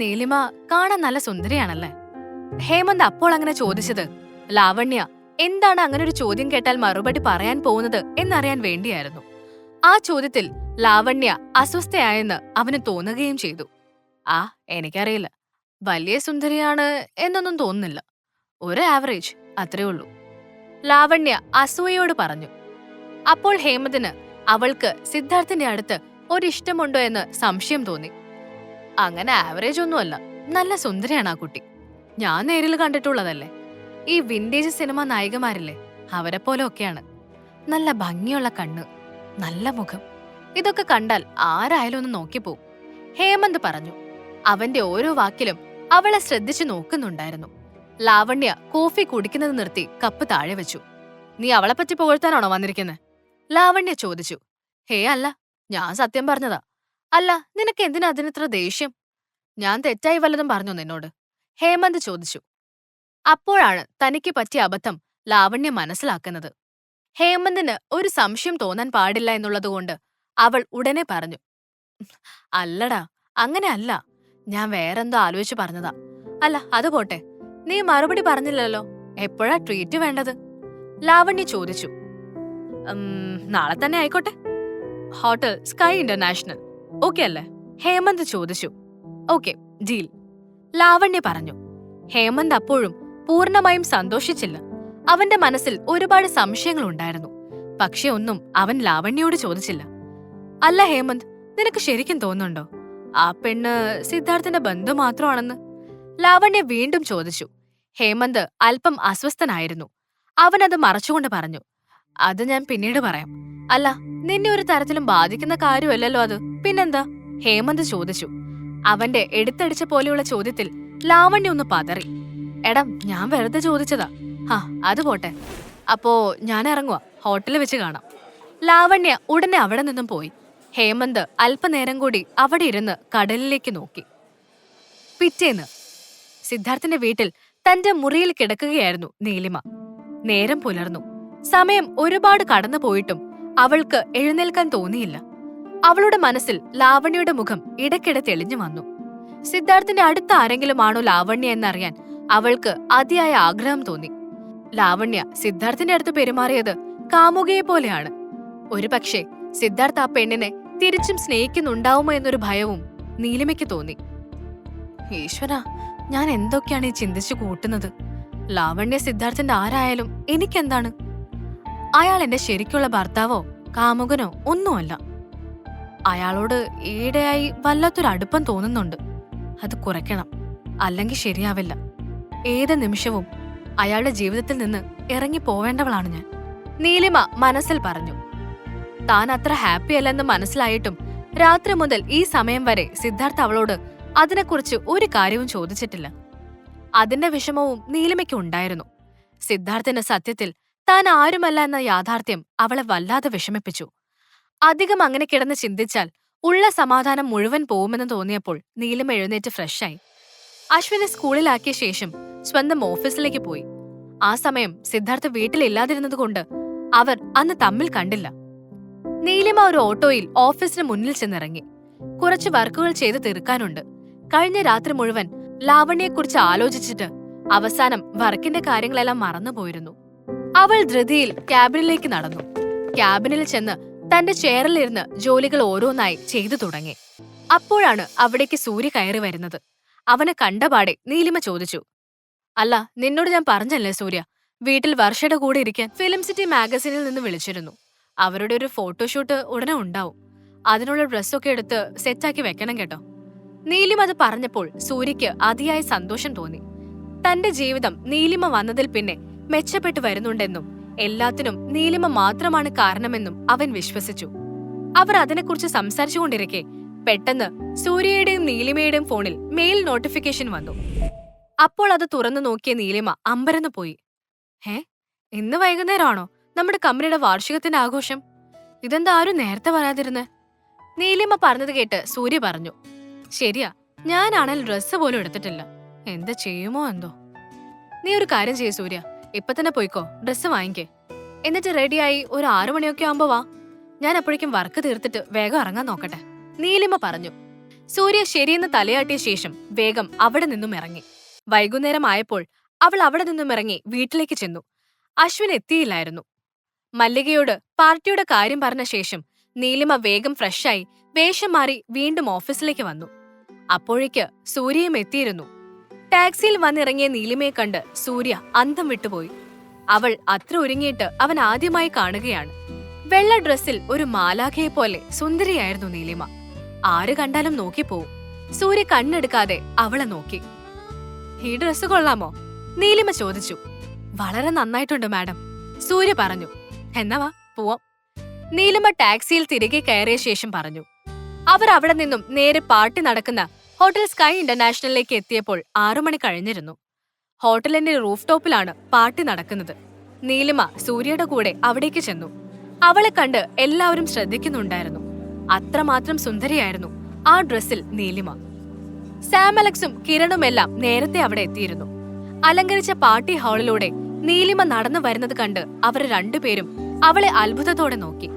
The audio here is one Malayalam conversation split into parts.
നീലിമ കാണാൻ നല്ല സുന്ദരിയാണല്ലേ? ഹേമന്ത് അപ്പോൾ അങ്ങനെ ചോദിച്ചത് ലാവണ്യ എന്താണ് അങ്ങനെ ഒരു ചോദ്യം കേട്ടാൽ മറുപടി പറയാൻ പോകുന്നത് എന്നറിയാൻ വേണ്ടിയായിരുന്നു. ആ ചോദ്യത്തിൽ ലാവണ്യ അസ്വസ്ഥയായെന്ന് അവന് തോന്നുകയും ചെയ്തു. ആ, എനിക്കറിയില്ല. വലിയ സുന്ദരിയാണ് എന്നൊന്നും തോന്നുന്നില്ല. ഒരു ആവറേജ്, അത്രേ ഉള്ളൂ. ലാവണ്യ അസൂയയോട് പറഞ്ഞു. അപ്പോൾ ഹേമന്തിന് അവൾക്ക് സിദ്ധാർത്ഥിന്റെ അടുത്ത് ഒരിഷ്ടമുണ്ടോ എന്ന് സംശയം തോന്നി. അങ്ങനെ ആവറേജ് ഒന്നുമല്ല, നല്ല സുന്ദരിയാണ് ആ കുട്ടി. ഞാൻ നേരിൽ കണ്ടിട്ടുള്ളതല്ലേ. ഈ വിന്റേജ് സിനിമ നായികമാരില്ലേ, അവരെ പോലെ ഒക്കെയാണ്. നല്ല ഭംഗിയുള്ള കണ്ണ്, നല്ല മുഖം. ഇതൊക്കെ കണ്ടാൽ ആരായാലും ഒന്ന് നോക്കിപ്പോവും. ഹേമന്ത് പറഞ്ഞു. അവന്റെ ഓരോ വാക്കിലും അവളെ ശ്രദ്ധിച്ചു നോക്കുന്നുണ്ടായിരുന്നു. ലാവണ്യ കോഫി കുടിക്കുന്നത് നിർത്തി കപ്പ് താഴെ വെച്ചു. നീ അവളെ പറ്റി പുകഴ്ത്താനാണോ വന്നിരിക്കുന്നത്? ലാവണ്യ ചോദിച്ചു. ഹേ അല്ല, ഞാൻ സത്യം പറഞ്ഞതാ. അല്ല, നിനക്ക് എന്തിനാ അതിനിത്ര ദേഷ്യം? ഞാൻ തെറ്റായി വല്ലതും പറഞ്ഞോ നിന്നോട്? ഹേമന്ത് ചോദിച്ചു. അപ്പോഴാണ് തനിക്ക് പറ്റിയ അബദ്ധം ലാവണ്യ മനസ്സിലാക്കുന്നത്. ഹേമന്തിന് ഒരു സംശയം തോന്നാൻ പാടില്ല എന്നുള്ളതുകൊണ്ട് അവൾ ഉടനെ പറഞ്ഞു. അല്ലടാ, അങ്ങനെ അല്ല. ഞാൻ വേറെന്തോ ആലോചിച്ച് പറഞ്ഞതാ. അല്ല, അത് പോട്ടെ, നീ മറുപടി പറഞ്ഞില്ലല്ലോ. എപ്പോഴാ ട്രീറ്റ് വേണ്ടത്? ലാവണ്യ ചോദിച്ചു. നാളെ തന്നെ ആയിക്കോട്ടെ. ഹോട്ടൽ സ്കൈ ഇന്റർനാഷണൽ ഓക്കെ അല്ലേ? ഹേമന്ത് ചോദിച്ചു. Okay, deal. ലാവണ്യ പറഞ്ഞു. ഹേമന്ത് അപ്പോഴും പൂർണ്ണമായും സന്തോഷിച്ചില്ല. അവന്റെ മനസ്സിൽ ഒരുപാട് സംശയങ്ങൾ ഉണ്ടായിരുന്നു. പക്ഷെ ഒന്നും അവൻ ലാവണ്യോട് ചോദിച്ചില്ല. അല്ല ഹേമന്ത്, നിനക്ക് ശരിക്കും തോന്നുന്നുണ്ടോ ആ പെണ്ണ് സിദ്ധാർത്ഥന്റെ ബന്ധു മാത്രമാണെന്ന്? ലാവണ്യ വീണ്ടും ചോദിച്ചു. ഹേമന്ത് അല്പം അസ്വസ്ഥനായിരുന്നു. അവനത് മറച്ചുകൊണ്ട് പറഞ്ഞു. അത് ഞാൻ പിന്നീട് പറയാം. അല്ല, നിന്നെ ഒരു തരത്തിലും ബാധിക്കുന്ന കാര്യമല്ലല്ലോ അത്, പിന്നെന്താ? ഹേമന്ത് ചോദിച്ചു. അവന്റെ എടുത്തടിച്ച പോലെയുള്ള ചോദ്യത്തിൽ ലാവണ്യ ഒന്ന് പതറി. എടാ, ഞാൻ വെറുതെ ചോദിച്ചതാ. അത് പോട്ടെ. അപ്പോ ഞാൻ ഇറങ്ങുക, ഹോട്ടലിൽ വെച്ച് കാണാം. ലാവണ്യ ഉടനെ അവിടെ നിന്നും പോയി. ഹേമന്ത് അല്പനേരം കൂടി അവിടെ ഇരുന്ന് കടലിലേക്ക് നോക്കി. പിറ്റേന്ന് സിദ്ധാർത്ഥിന്റെ വീട്ടിൽ തന്റെ മുറിയിൽ കിടക്കുകയായിരുന്നു നീലിമ. നേരം പുലർന്നു. സമയം ഒരുപാട് കടന്നു പോയിട്ടും അവൾക്ക് എഴുന്നേൽക്കാൻ തോന്നിയില്ല. അവളുടെ മനസ്സിൽ ലാവണ്യയുടെ മുഖം ഇടയ്ക്കിടെ തെളിഞ്ഞു വന്നു. സിദ്ധാർത്ഥിന്റെ അടുത്ത ആരെങ്കിലും ആണോ ലാവണ്യ എന്നറിയാൻ അവൾക്ക് അതിയായ ആഗ്രഹം തോന്നി. ലാവണ്യ സിദ്ധാർത്ഥിന്റെ അടുത്ത് പെരുമാറിയത് കാമുകയെ പോലെയാണ്. ഒരുപക്ഷെ സിദ്ധാർത്ഥ് ആ പെണ്ണിനെ തിരിച്ചും സ്നേഹിക്കുന്നുണ്ടാവുമോ എന്നൊരു ഭയവും നീലിമയ്ക്ക് തോന്നി. ഈശ്വരാ, ഞാൻ എന്തൊക്കെയാണ് ഈ ചിന്തിച്ചു കൂട്ടുന്നത്? ലാവണ്യ സിദ്ധാർത്ഥിന്റെ ആരായാലും എനിക്കെന്താണ്? അയാൾ എന്റെ ശരിക്കുള്ള ഭർത്താവോ കാമുകനോ ഒന്നുമല്ല. അയാളോട് ഈയിടെയായി വല്ലാത്തൊരു അടുപ്പം തോന്നുന്നുണ്ട്. അത് കുറയ്ക്കണം, അല്ലെങ്കിൽ ശരിയാവില്ല. ഏത് നിമിഷവും അയാളുടെ ജീവിതത്തിൽ നിന്ന് ഇറങ്ങി പോവേണ്ടവളാണ് ഞാൻ. നീലിമ മനസ്സിൽ പറഞ്ഞു. താൻ അത്ര ഹാപ്പി അല്ലെന്ന് മനസ്സിലായിട്ടും രാത്രി മുതൽ ഈ സമയം വരെ സിദ്ധാർത്ഥ് അവളോട് അതിനെക്കുറിച്ച് ഒരു കാര്യവും ചോദിച്ചിട്ടില്ല. അതിന്റെ വിഷമവും നീലിമയ്ക്ക് ഉണ്ടായിരുന്നു. സിദ്ധാർത്ഥിന് സത്യത്തിൽ താൻ ആരുമല്ല എന്ന യാഥാർത്ഥ്യം അവളെ വല്ലാതെ വിഷമിപ്പിച്ചു. അധികം അങ്ങനെ കിടന്ന് ചിന്തിച്ചാൽ ഉള്ള സമാധാനം മുഴുവൻ പോവുമെന്ന് തോന്നിയപ്പോൾ നീലിമ എഴുന്നേറ്റ് ഫ്രഷായി. അശ്വിനെ സ്കൂളിലാക്കിയ ശേഷം സ്വന്തം ഓഫീസിലേക്ക് പോയി. ആ സമയം സിദ്ധാർത്ഥ് വീട്ടിലില്ലാതിരുന്നതുകൊണ്ട് അവർ അന്ന് തമ്മിൽ കണ്ടില്ല. നീലിമ ഒരു ഓട്ടോയിൽ ഓഫീസിന് മുന്നിൽ ചെന്നിറങ്ങി. കുറച്ച് വർക്കുകൾ ചെയ്ത് തീർക്കാനുണ്ട്. കഴിഞ്ഞ രാത്രി മുഴുവൻ ലാവണ്യെക്കുറിച്ച് ആലോചിച്ചിട്ട് അവസാനം വർക്കിന്റെ കാര്യങ്ങളെല്ലാം മറന്നുപോയിരുന്നു. അവൾ ധൃതിയിൽ ക്യാബിനിലേക്ക് നടന്നു. ക്യാബിനിൽ ചെന്ന് തന്റെ ചെയറിലിരുന്ന് ജോലികൾ ഓരോന്നായി ചെയ്തു തുടങ്ങി. അപ്പോഴാണ് അവിടേക്ക് സൂര്യ കയറി വരുന്നത്. അവനെ കണ്ടപാടെ നീലിമ ചോദിച്ചു. അല്ല, നിന്നോട് ഞാൻ പറഞ്ഞല്ലേ സൂര്യ, വീട്ടിൽ വർഷയുടെ കൂടെ ഇരിക്കാൻ ഫിലിം സിറ്റി മാഗസിനിൽ നിന്ന് വിളിച്ചിരുന്നു. അവരുടെ ഒരു ഫോട്ടോഷൂട്ട് ഉടനെ ഉണ്ടാവും. അതിനുള്ള ഡ്രസ്സൊക്കെ എടുത്ത് സെറ്റാക്കി വെക്കണം കേട്ടോ. നീലിമ അത് പറഞ്ഞപ്പോൾ സൂര്യയ്ക്ക് അതിയായ സന്തോഷം തോന്നി. തന്റെ ജീവിതം നീലിമ വന്നതിൽ പിന്നെ മെച്ചപ്പെട്ടു വരുന്നുണ്ടെന്നും എല്ലാത്തിനും നീലിമ മാത്രമാണ് കാരണമെന്നും അവൻ വിശ്വസിച്ചു. അവർ അതിനെക്കുറിച്ച് സംസാരിച്ചുകൊണ്ടിരിക്കെ പെട്ടെന്ന് സൂര്യയുടെയും നീലിമയുടെയും ഫോണിൽ മെയിൽ നോട്ടിഫിക്കേഷൻ വന്നു. അപ്പോൾ അത് തുറന്നു നോക്കിയ നീലിമ അമ്പരന്ന് പോയി. ഇന്ന് വൈകുന്നേരമാണോ നമ്മുടെ കമ്പനിയുടെ വാർഷികത്തിന്റെ ആഘോഷം? ഇതെന്താ ആരും നേരത്തെ പറയാതിരുന്നേ? നീലിമ പറഞ്ഞത് കേട്ട് സൂര്യ പറഞ്ഞു. ശരിയാ, ഞാനാണെങ്കിൽ ഡ്രസ്സ് പോലും എടുത്തിട്ടില്ല. എന്ത് ചെയ്യുമോ എന്തോ. നീ ഒരു കാര്യം ചെയ്യ സൂര്യ, ഇപ്പൊ തന്നെ പോയിക്കോ, ഡ്രസ്സ് വാങ്ങിക്കേ. എന്നിട്ട് റെഡിയായി ഒരു 6 മണിയൊക്കെ ആവുമ്പോ വാ. ഞാൻ അപ്പോഴേക്കും വർക്ക് തീർത്തിട്ട് വേഗം ഇറങ്ങാൻ നോക്കട്ടെ. നീലിമ പറഞ്ഞു. സൂര്യ ശരിയെന്ന് തലയാട്ടിയ ശേഷം വേഗം അവിടെ നിന്നും ഇറങ്ങി. വൈകുന്നേരമായപ്പോൾ അവൾ അവിടെ നിന്നും ഇറങ്ങി വീട്ടിലേക്ക് ചെന്നു. അശ്വിൻ എത്തിയില്ലായിരുന്നു. മല്ലികയോട് പാർട്ടിയുടെ കാര്യം പറഞ്ഞ ശേഷം നീലിമ വേഗം ഫ്രഷായി വേഷം മാറി വീണ്ടും ഓഫീസിലേക്ക് വന്നു. അപ്പോഴേക്ക് സൂര്യയും എത്തിയിരുന്നു. ടാക്സിയിൽ വന്നിറങ്ങിയ നീലിമയെ കണ്ട് സൂര്യ അന്തം വിട്ടുപോയി. അവൾ അത്ര ഒരുങ്ങിയിട്ട് അവൻ ആദ്യമായി കാണുകയാണ്. വെള്ള ഡ്രസ്സിൽ ഒരു മാലാഖയെ പോലെ സുന്ദരിയായിരുന്നു നീലിമ. ആര് കണ്ടാലും നോക്കിപ്പോവും. സൂര്യ കണ്ണെടുക്കാതെ അവളെ നോക്കി. ഈ ഡ്രസ്സ് കൊള്ളാമോ? നീലിമ ചോദിച്ചു. വളരെ നന്നായിട്ടുണ്ട് മാഡം, സൂര്യ പറഞ്ഞു. എന്നാ വാ പോവാം. നീലിമ ടാക്സിയിൽ തിരികെ കയറിയ ശേഷം പറഞ്ഞു. അവർ അവിടെ നിന്നും നേരെ പാർട്ടി നടക്കുന്ന ഹോട്ടൽ സ്കൈ ഇന്റർനാഷണലിലേക്ക് എത്തിയപ്പോൾ 6 മണി കഴിഞ്ഞിരുന്നു. ഹോട്ടലിന്റെ റൂഫ് ടോപ്പിലാണ് പാർട്ടി നടക്കുന്നത്. നീലിമ സൂര്യയുടെ കൂടെ അവിടേക്ക് ചെന്നു. അവളെ കണ്ട് എല്ലാവരും ശ്രദ്ധിക്കുന്നുണ്ടായിരുന്നു. അത്രമാത്രം സുന്ദരിയായിരുന്നു ആ ഡ്രസ്സിൽ നീലിമ. സാം അലക്സും കിരണുമെല്ലാം നേരത്തെ അവിടെ എത്തിയിരുന്നു. അലങ്കരിച്ച പാർട്ടി ഹാളിലൂടെ നീലിമ നടന്നു വരുന്നത് കണ്ട് അവർ രണ്ടുപേരും അവളെ അത്ഭുതത്തോടെ നോക്കി.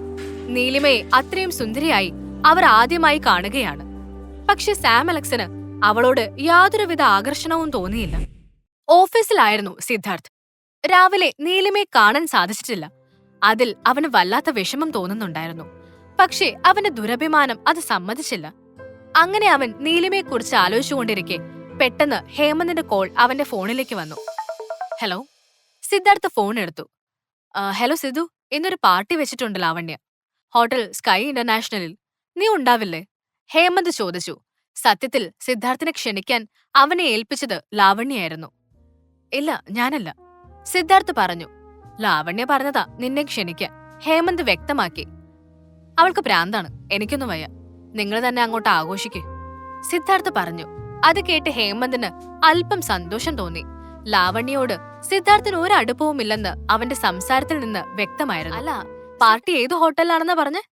നീലിമയെ അത്രയും സുന്ദരിയായി അവർ ആദ്യമായി കാണുകയാണ്. പക്ഷെ സാം അലക്സിന് അവളോട് യാതൊരുവിധ ആകർഷണവും തോന്നിയില്ല. ഓഫീസിലായിരുന്നു സിദ്ധാർത്ഥ്. രാവിലെ നീലിമയെ കാണാൻ സാധിച്ചിട്ടില്ല. അതിൽ അവന് വല്ലാത്ത വിഷമം തോന്നുന്നുണ്ടായിരുന്നു. പക്ഷേ അവന്റെ ദുരഭിമാനം അത് സമ്മതിച്ചില്ല. അങ്ങനെ അവൻ നീലിമയെക്കുറിച്ച് ആലോചിച്ചുകൊണ്ടിരിക്കെ പെട്ടെന്ന് ഹേമന്തിന്റെ കോൾ അവന്റെ ഫോണിലേക്ക് വന്നു. ഹലോ. സിദ്ധാർത്ഥ് ഫോൺ എടുത്തു. ഹലോ സിദ്ധു, ഇന്നൊരു പാർട്ടി വെച്ചിട്ടുണ്ട് ലാവണ്യ, ഹോട്ടൽ സ്കൈ ഇന്റർനാഷണലിൽ. നീ ഉണ്ടാവില്ലേ? ഹേമന്ത് ചോദിച്ചു. സത്യത്തിൽ സിദ്ധാർത്ഥിനെ ക്ഷണിക്കാൻ അവനെ ഏൽപ്പിച്ചത് ലാവണ്യായിരുന്നു. ഇല്ല, ഞാനല്ല, സിദ്ധാർത്ഥ് പറഞ്ഞു. ലാവണ്യ പറഞ്ഞതാ നിന്നെ ക്ഷണിക്കാൻ, ഹേമന്ത് വ്യക്തമാക്കി. അവൾക്ക് പ്രാന്താണ്, എനിക്കൊന്നും വയ്യ, നിങ്ങൾ തന്നെ അങ്ങോട്ട് ആഘോഷിക്കേ, സിദ്ധാർത്ഥ് പറഞ്ഞു. അത് കേട്ട് ഹേമന്തിന് അല്പം സന്തോഷം തോന്നി. ലാവണ്യയോട് സിദ്ധാർത്ഥിന് ഒരു അടുപ്പവുമില്ലെന്ന് അവന്റെ സംസാരത്തിൽ നിന്ന് വ്യക്തമായിരുന്നു. അല്ല, പാർട്ടി ഏത് ഹോട്ടലിലാണെന്നാ പറഞ്ഞേ?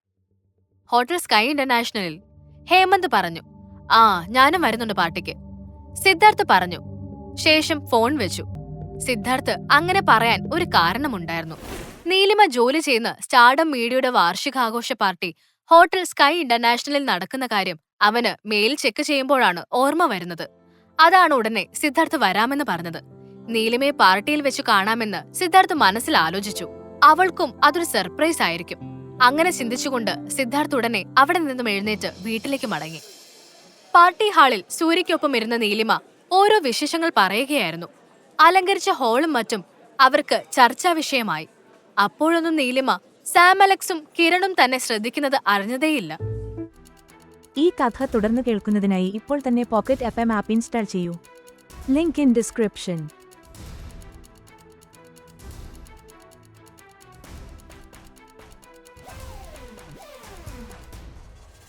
ഹോട്ടൽ സ്കൈ ഇന്റർനാഷണലിൽ, ഹേമന്ത് പറഞ്ഞു. ആ, ഞാനും വരുന്നുണ്ട് പാർട്ടിക്ക്, സിദ്ധാർത്ഥ് പറഞ്ഞു. ശേഷം ഫോൺ വെച്ചു. സിദ്ധാർത്ഥ് അങ്ങനെ പറയാൻ ഒരു കാരണമുണ്ടായിരുന്നു. നീലിമ ജോലി ചെയ്യുന്ന സ്റ്റാർഡം മീഡിയയുടെ വാർഷികാഘോഷ പാർട്ടി ഹോട്ടൽ സ്കൈ ഇന്റർനാഷണലിൽ നടക്കുന്ന കാര്യം അവന് മെയിൽ ചെക്ക് ചെയ്യുമ്പോഴാണ് ഓർമ്മ വരുന്നത്. അതാണ് ഉടനെ സിദ്ധാർത്ഥ് വരാമെന്ന് പറഞ്ഞത്. നീലിമയെ പാർട്ടിയിൽ വെച്ച് കാണാമെന്ന് സിദ്ധാർത്ഥ് മനസ്സിൽ ആലോചിച്ചു. അവൾക്കും അതൊരു സർപ്രൈസ് ആയിരിക്കും. അങ്ങനെ ചിന്തിച്ചുകൊണ്ട് സിദ്ധാർത്ഥ് ഉടനെ അവിടെ നിന്നും എഴുന്നേറ്റ് വീട്ടിലേക്ക് മടങ്ങി. പാർട്ടി ഹാളിൽ സൂര്യയ്ക്കൊപ്പം ഇരുന്ന നീലിമ ഓരോ വിശേഷങ്ങൾ പറയുകയായിരുന്നു. അലങ്കരിച്ച ഹാളും മറ്റും അവർക്ക് ചർച്ചാ വിഷയമായി. അപ്പോഴൊന്നും നീലിമ സാം അലക്സും കിരണും തന്നെ ശ്രദ്ധിക്കുന്നത് അറിഞ്ഞതേയില്ല. ഈ കഥ തുടർന്ന് കേൾക്കുന്നതിനായി ഇപ്പോൾ തന്നെ പോക്കറ്റ് FM ആപ്പ് ഇൻസ്റ്റാൾ ചെയ്യൂ. Link in description.